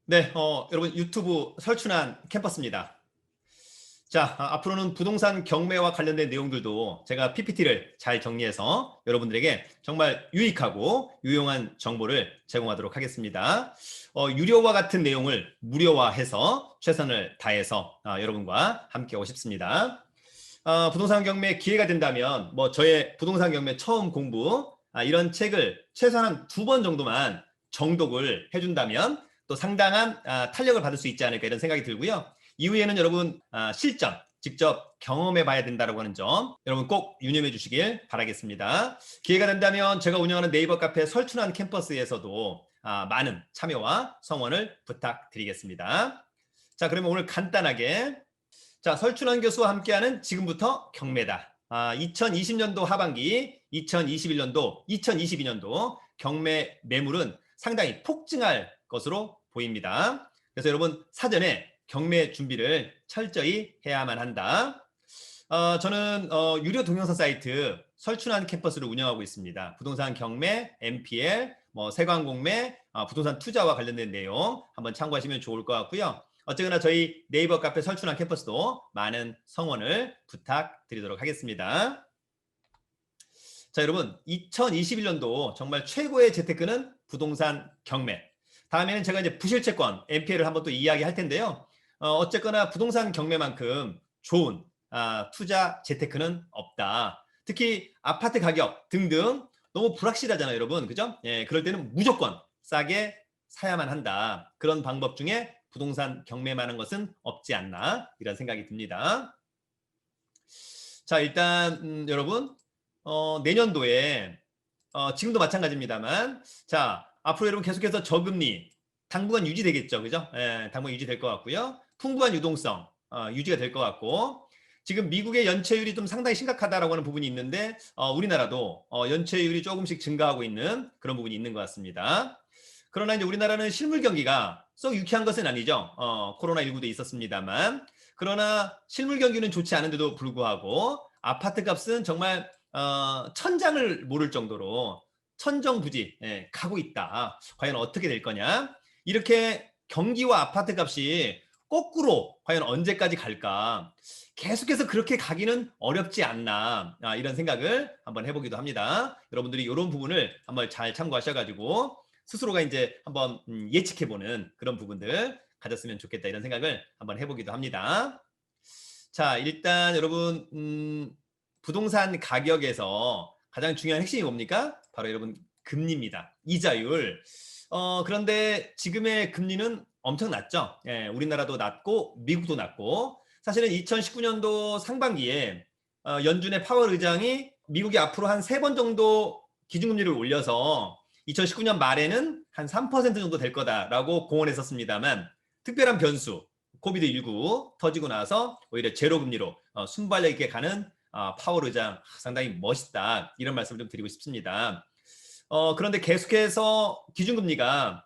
네, 여러분 유튜브 설춘한 캠퍼스입니다. 자, 앞으로는 부동산 경매와 관련된 내용들도 제가 PPT를 잘 정리해서 여러분들에게 정말 유익하고 유용한 정보를 제공하도록 하겠습니다. 유료와 같은 내용을 무료화해서 최선을 다해서 여러분과 함께 하고 싶습니다. 부동산 경매 기회가 된다면 뭐 저의 부동산 경매 처음 공부 이런 책을 최소한 2번 정도만 정독을 해준다면 또 상당한 탄력을 받을 수 있지 않을까 이런 생각이 들고요. 이후에는 여러분 실전 직접 경험해 봐야 된다고 하는 점 여러분 꼭 유념해 주시길 바라겠습니다. 기회가 된다면 제가 운영하는 네이버 카페 설춘한 캠퍼스에서도 많은 참여와 성원을 부탁드리겠습니다. 자, 그러면 오늘 간단하게 설춘환 교수와 함께하는 지금부터 경매다. 2020년도 하반기, 2021년도, 2022년도 경매 매물은 상당히 폭증할 것으로 보입니다. 그래서 여러분 사전에 경매 준비를 철저히 해야만 한다. 저는 유료 동영상 사이트 설춘환 캠퍼스를 운영하고 있습니다. 부동산 경매, MPL, 세관공매, 부동산 투자와 관련된 내용 한번 참고하시면 좋을 것 같고요. 어쨌거나 저희 네이버 카페 설춘환 캠퍼스도 많은 성원을 부탁드리도록 하겠습니다. 자, 여러분 2021년도 정말 최고의 재테크는 부동산 경매. 다음에는 제가 이제 부실채권 MPL을 한번 또 이야기할 텐데요. 어쨌거나 부동산 경매만큼 좋은 투자 재테크는 없다. 특히 아파트 가격 등등 너무 불확실하잖아요, 여러분. 그죠? 예, 그럴 때는 무조건 싸게 사야만 한다. 그런 방법 중에 부동산 경매만한 것은 없지 않나 이런 생각이 듭니다. 자, 일단 여러분 내년도에 지금도 마찬가지입니다만 자, 앞으로 여러분 계속해서 저금리 당분간 유지되겠죠. 그죠? 예, 당분간 유지될 것 같고요. 풍부한 유동성 유지가 될 것 같고 지금 미국의 연체율이 좀 상당히 심각하다라고 하는 부분이 있는데 우리나라도 연체율이 조금씩 증가하고 있는 그런 부분이 있는 것 같습니다. 그러나 이제 우리나라는 실물 경기가 썩 유쾌한 것은 아니죠. 코로나19도 있었습니다만 그러나 실물 경기는 좋지 않은데도 불구하고 아파트 값은 정말 천장을 모를 정도로 천정부지 가고 있다. 과연 어떻게 될 거냐? 이렇게 경기와 아파트 값이 거꾸로 과연 언제까지 갈까? 계속해서 그렇게 가기는 어렵지 않나 이런 생각을 한번 해보기도 합니다. 여러분들이 이런 부분을 한번 잘 참고하셔가지고 스스로가 이제 한번 예측해보는 그런 부분들 가졌으면 좋겠다 이런 생각을 한번 해보기도 합니다. 자, 일단 여러분 부동산 가격에서 가장 중요한 핵심이 뭡니까? 바로 여러분 금리입니다. 이자율. 그런데 지금의 금리는 엄청 낮죠. 예, 우리나라도 낮고 미국도 낮고 사실은 2019년도 상반기에 연준의 파월 의장이 미국이 앞으로 한 3번 정도 기준금리를 올려서 2019년 말에는 한 3% 정도 될 거다라고 공언했었습니다만 특별한 변수 코비드19 터지고 나서 오히려 제로 금리로 순발력 있게 가는 파월 의장 상당히 멋있다 이런 말씀을 좀 드리고 싶습니다. 그런데 계속해서 기준금리가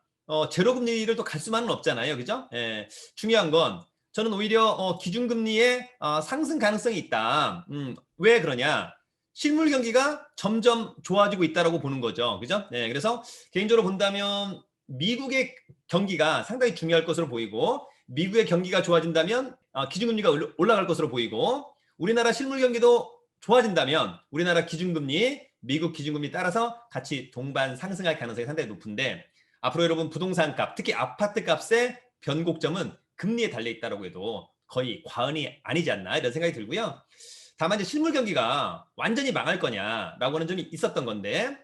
제로금리를 또 갈 수만은 없잖아요. 그죠? 예, 중요한 건 저는 오히려 기준금리의 상승 가능성이 있다. 왜 그러냐? 실물 경기가 점점 좋아지고 있다라고 보는 거죠. 그죠? 네, 그래서 개인적으로 본다면 미국의 경기가 상당히 중요할 것으로 보이고 미국의 경기가 좋아진다면 기준금리가 올라갈 것으로 보이고 우리나라 실물 경기도 좋아진다면 우리나라 기준금리 미국 기준금리 따라서 같이 동반 상승할 가능성이 상당히 높은데 앞으로 여러분 부동산 값 특히 아파트 값의 변곡점은 금리에 달려 있다고 해도 거의 과언이 아니지 않나 이런 생각이 들고요. 다만 이제 실물 경기가 완전히 망할 거냐라고 하는 점이 있었던 건데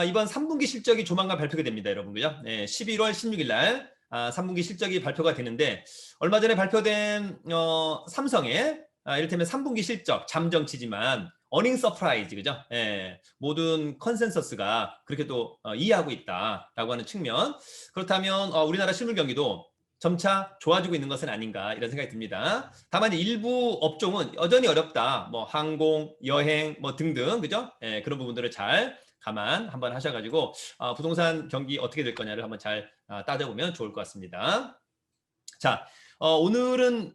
이번 3분기 실적이 조만간 발표가 됩니다, 여러분. 그죠? 네, 11월 16일 날 3분기 실적이 발표가 되는데 얼마 전에 발표된 삼성의 이를테면 3분기 실적 잠정치지만 어닝 서프라이즈 그죠? 예, 모든 컨센서스가 그렇게 또 이해하고 있다라고 하는 측면. 그렇다면 우리나라 실물 경기도 점차 좋아지고 있는 것은 아닌가 이런 생각이 듭니다. 다만 일부 업종은 여전히 어렵다. 뭐 항공, 여행 뭐 등등 그죠? 예, 그런 부분들을 잘 감안 한번 하셔가지고 부동산 경기 어떻게 될 거냐를 한번 잘 따져보면 좋을 것 같습니다. 자, 오늘은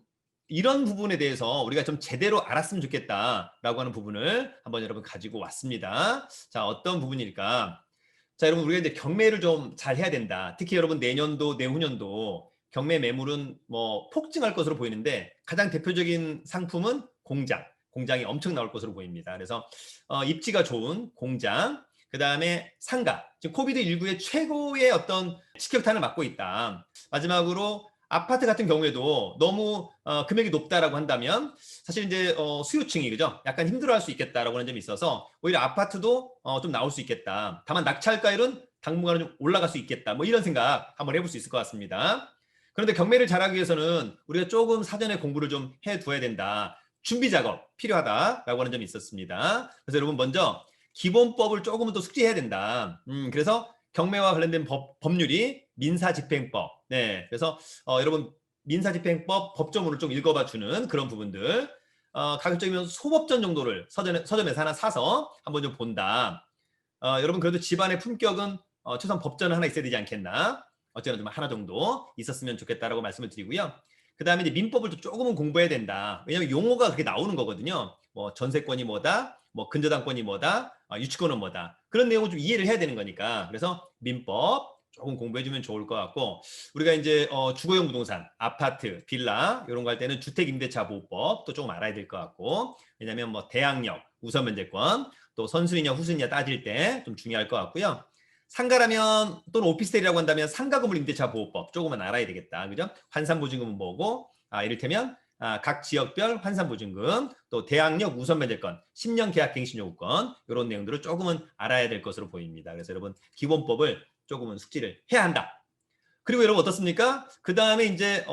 이런 부분에 대해서 우리가 좀 제대로 알았으면 좋겠다라고 하는 부분을 한번 여러분 가지고 왔습니다. 자, 어떤 부분일까? 자, 여러분 우리가 이제 경매를 좀 잘 해야 된다. 특히 여러분 내년도, 내후년도 경매 매물은 뭐 폭증할 것으로 보이는데 가장 대표적인 상품은 공장이 엄청 나올 것으로 보입니다. 그래서 입지가 좋은 공장, 그 다음에 상가, 지금 코비드19의 최고의 어떤 직격탄을 맞고 있다. 마지막으로 아파트 같은 경우에도 너무 금액이 높다라고 한다면 사실 이제 수요층이 그죠? 약간 힘들어할 수 있겠다라고 하는 점이 있어서 오히려 아파트도 좀 나올 수 있겠다. 다만 낙찰가율은 당분간은 좀 올라갈 수 있겠다. 뭐 이런 생각 한번 해볼 수 있을 것 같습니다. 그런데 경매를 잘하기 위해서는 우리가 조금 사전에 공부를 좀 해둬야 된다. 준비 작업 필요하다라고 하는 점이 있었습니다. 그래서 여러분 먼저 기본법을 조금은 또 숙지해야 된다. 그래서 경매와 관련된 법률이 민사집행법. 네, 그래서 여러분 민사집행법 법조문을 좀 읽어봐 주는 그런 부분들. 가급적이면 소법전 정도를 서점에서 하나 사서 한번 좀 본다. 여러분 그래도 집안의 품격은 최소한 법전은 하나 있어야 되지 않겠나? 어쨌든 좀 하나 정도 있었으면 좋겠다라고 말씀을 드리고요. 그 다음에 이제 민법을 조금은 공부해야 된다. 왜냐하면 용어가 그렇게 나오는 거거든요. 뭐 전세권이 뭐다, 뭐 근저당권이 뭐다, 유치권은 뭐다. 그런 내용을 좀 이해를 해야 되는 거니까. 그래서 민법 조금 공부해주면 좋을 것 같고, 우리가 이제 주거용 부동산, 아파트, 빌라 이런 거 할 때는 주택임대차 보호법 또 조금 알아야 될 것 같고, 왜냐하면 뭐 대항력, 우선면제권, 또 선순위냐 후순위냐 따질 때 좀 중요할 것 같고요. 상가라면 또는 오피스텔이라고 한다면 상가건물 임대차 보호법 조금은 알아야 되겠다. 그죠? 환산보증금은 뭐고, 이를테면 각 지역별 환산보증금, 또 대항력 우선면제권, 10년 계약갱신요구권 이런 내용들을 조금은 알아야 될 것으로 보입니다. 그래서 여러분 기본법을 조금은 숙지를 해야 한다. 그리고 여러분 어떻습니까? 그 다음에 이제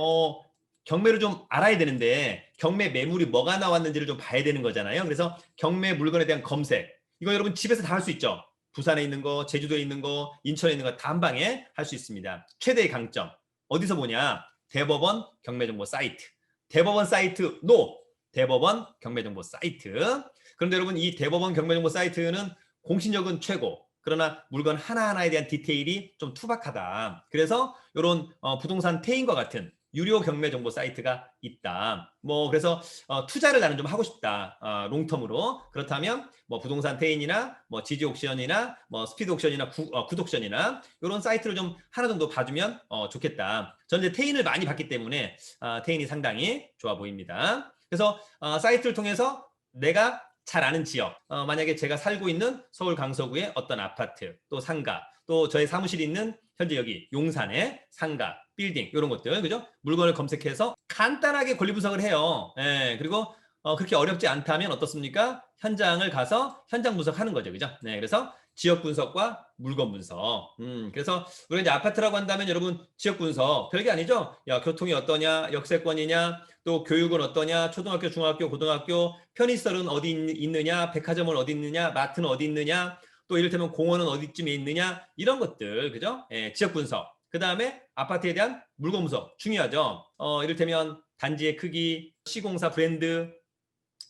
경매를 좀 알아야 되는데 경매 매물이 뭐가 나왔는지를 좀 봐야 되는 거잖아요. 그래서 경매 물건에 대한 검색 이거 여러분 집에서 다 할 수 있죠. 부산에 있는 거, 제주도에 있는 거, 인천에 있는 거 다 한 방에 할 수 있습니다. 최대의 강점 어디서 보냐? 대법원 경매정보 사이트. 대법원 사이트 노. 대법원 경매정보 사이트. 그런데 여러분 이 대법원 경매정보 사이트는 공신력은 최고. 그러나 물건 하나하나에 대한 디테일이 좀 투박하다. 그래서 이런 부동산 태인과 같은 유료 경매 정보 사이트가 있다. 뭐 그래서 투자를 나는 좀 하고 싶다. 롱텀으로. 그렇다면 뭐 부동산 태인이나 뭐 지지 옥션이나 뭐 스피드 옥션이나 굿 옥션이나 이런 사이트를 좀 하나 정도 봐주면 좋겠다. 저는 이제 태인을 많이 봤기 때문에 태인이 상당히 좋아 보입니다. 그래서 사이트를 통해서 내가 잘 아는 지역, 만약에 제가 살고 있는 서울 강서구의 어떤 아파트, 또 상가, 또 저의 사무실이 있는 현재 여기 용산의 상가, 빌딩 이런 것들, 그죠? 물건을 검색해서 간단하게 권리 분석을 해요. 예, 그리고 그렇게 어렵지 않다면 어떻습니까? 현장을 가서 현장 분석하는 거죠, 그죠? 네, 그래서 지역 분석과 물건 분석. 그래서 우리가 이제 아파트라고 한다면 여러분 지역 분석 별게 아니죠? 야, 교통이 어떠냐, 역세권이냐, 또 교육은 어떠냐, 초등학교, 중학교, 고등학교, 편의시설은 어디 있느냐, 백화점은 어디 있느냐, 마트는 어디 있느냐, 또 이를테면 공원은 어디쯤에 있느냐, 이런 것들, 그죠? 예, 지역 분석. 그 다음에 아파트에 대한 물건 분석 중요하죠. 이를테면 단지의 크기, 시공사 브랜드,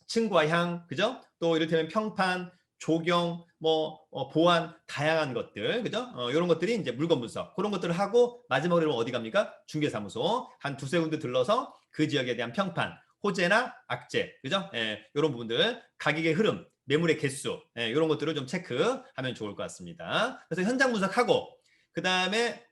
층과 향, 그죠? 또 이를테면 평판, 조경, 뭐 보안, 다양한 것들, 그죠? 이런 것들이 이제 물건 분석 그런 것들을 하고 마지막으로 어디 갑니까? 중개사무소 한 두세 군데 들러서 그 지역에 대한 평판, 호재나 악재, 그죠? 예, 이런 부분들, 가격의 흐름, 매물의 개수, 예, 이런 것들을 좀 체크하면 좋을 것 같습니다. 그래서 현장 분석하고 그 다음에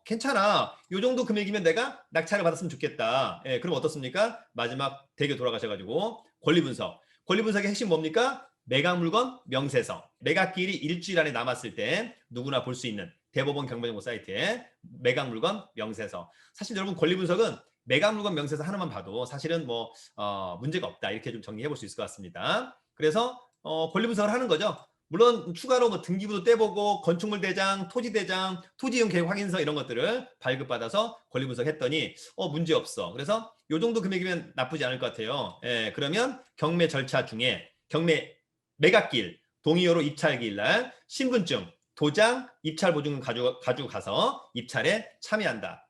괜찮아. 요 정도 금액이면 내가 낙찰을 받았으면 좋겠다. 예, 그럼 어떻습니까? 마지막 대교 돌아가셔가지고 권리 분석. 권리 분석의 핵심 뭡니까? 매각 물건 명세서. 매각기일이 일주일 안에 남았을 때 누구나 볼 수 있는 대법원 경매정보 사이트에 매각 물건 명세서. 사실 여러분 권리 분석은 매각 물건 명세서 하나만 봐도 사실은 뭐 문제가 없다. 이렇게 좀 정리해 볼 수 있을 것 같습니다. 그래서 권리 분석을 하는 거죠. 물론 추가로 뭐 등기부도 떼보고 건축물 대장, 토지 대장, 토지이용 계획 확인서 이런 것들을 발급받아서 권리 분석했더니 문제 없어. 그래서 요 정도 금액이면 나쁘지 않을 것 같아요. 예, 그러면 경매 절차 중에 경매 매각기일, 동의어로 입찰기일 날 신분증, 도장, 입찰 보증금 가지고 가서 입찰에 참여한다.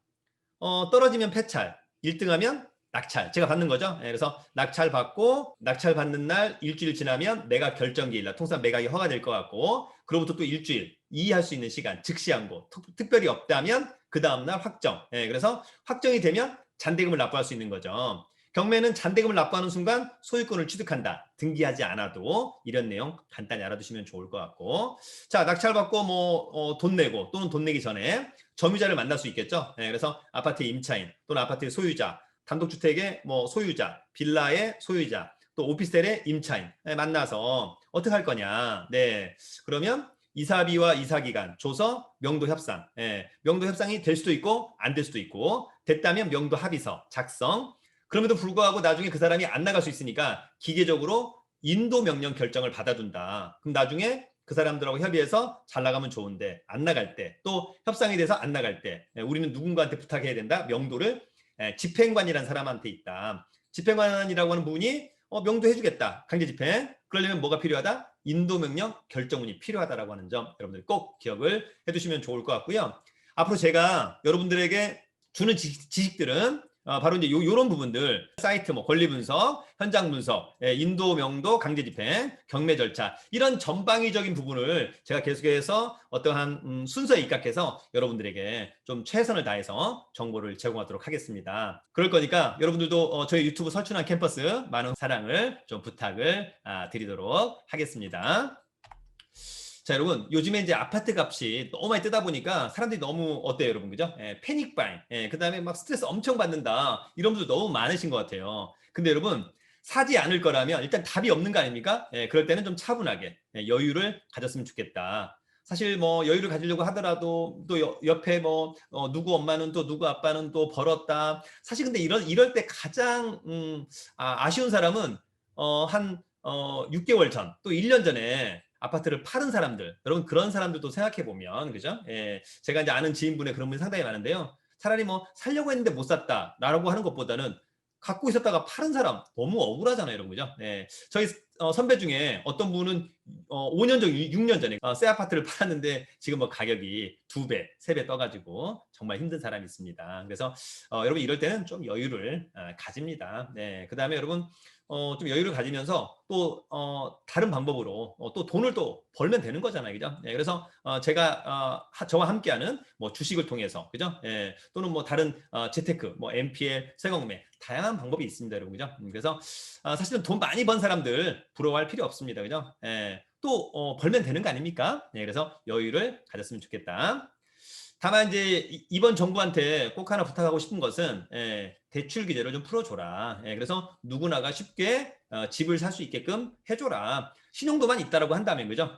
떨어지면 폐찰, 1등하면 낙찰. 제가 받는 거죠. 예, 그래서 낙찰 받고 낙찰 받는 날 일주일 지나면 매각 결정기일 날 통상 매각이 허가될 것 같고 그로부터 또 일주일 이의할 수 있는 시간 즉시 항고 특별히 없다면 그 다음날 확정. 예, 그래서 확정이 되면 잔대금을 납부할 수 있는 거죠. 경매는 잔대금을 납부하는 순간 소유권을 취득한다. 등기하지 않아도 이런 내용 간단히 알아두시면 좋을 것 같고, 자, 낙찰받고 돈 내고 또는 돈 내기 전에 점유자를 만날 수 있겠죠. 네, 그래서 아파트의 임차인 또는 아파트의 소유자, 단독주택의 소유자, 빌라의 소유자, 또 오피스텔의 임차인 만나서 어떻게 할 거냐. 네, 그러면 이사비와 이사기간 줘서 명도협상, 명도협상이 될 수도 있고 안 될 수도 있고, 됐다면 명도합의서 작성. 그럼에도 불구하고 나중에 그 사람이 안 나갈 수 있으니까 기계적으로 인도명령 결정을 받아둔다. 그럼 나중에 그 사람들하고 협의해서 잘 나가면 좋은데 안 나갈 때, 또 협상이 돼서 안 나갈 때 우리는 누군가한테 부탁해야 된다. 명도를 집행관이라는 사람한테 있다. 집행관이라고 하는 분이 명도해주겠다. 강제집행. 그러려면 뭐가 필요하다? 인도명령 결정문이 필요하다라고 하는 점 여러분들 꼭 기억을 해두시면 좋을 것 같고요. 앞으로 제가 여러분들에게 주는 지식들은 바로 이제 요런 부분들, 사이트 권리 분석, 현장 분석, 인도, 명도, 강제 집행, 경매 절차, 이런 전방위적인 부분을 제가 계속해서 어떠한 순서에 입각해서 여러분들에게 좀 최선을 다해서 정보를 제공하도록 하겠습니다. 그럴 거니까 여러분들도 저희 유튜브 설춘한 캠퍼스 많은 사랑을 좀 부탁을 드리도록 하겠습니다. 자, 여러분, 요즘에 이제 아파트 값이 너무 많이 뜨다 보니까 사람들이 너무 어때요, 여러분? 그죠? 패닉 바잉. 그 다음에 막 스트레스 엄청 받는다. 이런 분들 너무 많으신 것 같아요. 근데 여러분, 사지 않을 거라면 일단 답이 없는 거 아닙니까? 그럴 때는 좀 차분하게 여유를 가졌으면 좋겠다. 사실 여유를 가지려고 하더라도 또 옆에 누구 엄마는 또 누구 아빠는 또 벌었다. 사실 근데 이럴 때 가장 아쉬운 사람은 한 6개월 전, 또 1년 전에 아파트를 파는 사람들, 여러분 그런 사람들도 생각해 보면, 그죠? 제가 이제 아는 지인분의 그런 분이 상당히 많은데요. 차라리 살려고 했는데 못 샀다라고 하는 것보다는 갖고 있었다가 파는 사람 너무 억울하잖아요, 여러분, 그죠? 저희 선배 중에 어떤 분은 5년 전, 6년 전에 새 아파트를 팔았는데 지금 가격이 2배, 3배 떠가지고 정말 힘든 사람이 있습니다. 그래서 여러분 이럴 때는 좀 여유를 가집니다. 네, 그 다음에 여러분 좀 여유를 가지면서 또 다른 방법으로 또 돈을 또 벌면 되는 거잖아요, 그죠? 그래서 제가 저와 함께하는 주식을 통해서, 그죠? 또는 다른 재테크, MPL, 세경매 다양한 방법이 있습니다, 여러분, 그죠? 그래서 사실은 돈 많이 번 사람들 부러워할 필요 없습니다, 그죠? 또 벌면 되는 거 아닙니까? 그래서 여유를 가졌으면 좋겠다. 다만 이제 이번 정부한테 꼭 하나 부탁하고 싶은 것은 대출 규제를 좀 풀어줘라. 그래서 누구나가 쉽게 집을 살 수 있게끔 해줘라. 신용도만 있다라고 한다면, 그죠?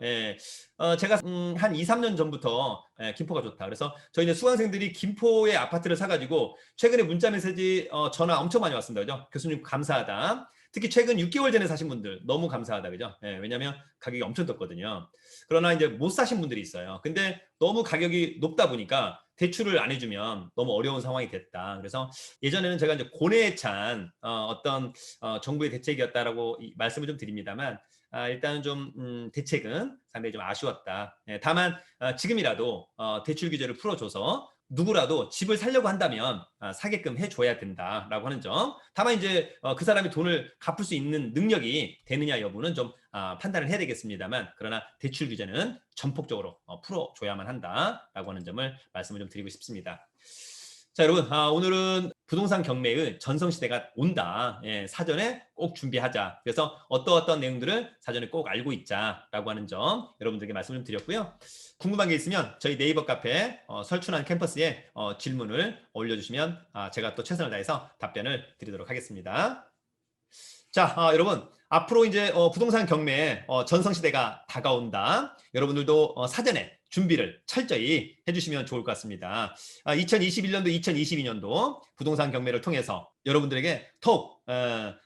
제가 한 2, 3년 전부터 김포가 좋다. 그래서 저희 이제 수강생들이 김포에 아파트를 사가지고 최근에 문자 메시지 전화 엄청 많이 왔습니다. 그죠? 교수님 감사하다. 특히 최근 6개월 전에 사신 분들 너무 감사하다, 그죠? 왜냐하면 가격이 엄청 떴거든요. 그러나 이제 못 사신 분들이 있어요. 근데 너무 가격이 높다 보니까 대출을 안 해주면 너무 어려운 상황이 됐다. 그래서 예전에는 제가 이제 고뇌에 찬 어떤 정부의 대책이었다라고 말씀을 좀 드립니다만, 일단은 좀 대책은 상당히 좀 아쉬웠다. 다만 지금이라도 대출 규제를 풀어줘서 누구라도 집을 살려고 한다면 사게끔 해줘야 된다라고 하는 점. 다만 이제 그 사람이 돈을 갚을 수 있는 능력이 되느냐 여부는 좀 판단을 해야 되겠습니다만, 그러나 대출 규제는 전폭적으로 풀어줘야만 한다라고 하는 점을 말씀을 좀 드리고 싶습니다. 자, 여러분, 오늘은 부동산 경매의 전성시대가 온다. 사전에 꼭 준비하자. 그래서 어떤 내용들을 사전에 꼭 알고 있자라고 하는 점 여러분들에게 말씀을 좀 드렸고요. 궁금한 게 있으면 저희 네이버 카페 설춘한 캠퍼스에 질문을 올려주시면 제가 또 최선을 다해서 답변을 드리도록 하겠습니다. 자, 여러분, 앞으로 이제 부동산 경매 전성시대가 다가온다. 여러분들도 사전에 준비를 철저히 해주시면 좋을 것 같습니다. 2021년도, 2022년도 부동산 경매를 통해서 여러분들에게 더욱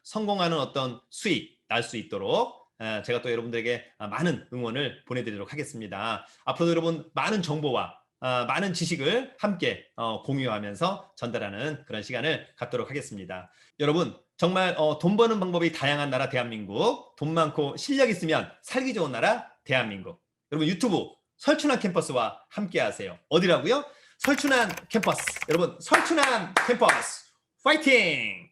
성공하는 어떤 수익 날 수 있도록 제가 또 여러분들에게 많은 응원을 보내드리도록 하겠습니다. 앞으로도 여러분 많은 정보와 많은 지식을 함께 공유하면서 전달하는 그런 시간을 갖도록 하겠습니다. 여러분, 정말 돈 버는 방법이 다양한 나라 대한민국, 돈 많고 실력 있으면 살기 좋은 나라 대한민국. 여러분 유튜브 설춘한 캠퍼스와 함께 하세요. 어디라고요? 설춘한 캠퍼스. 여러분 설춘한 캠퍼스 파이팅!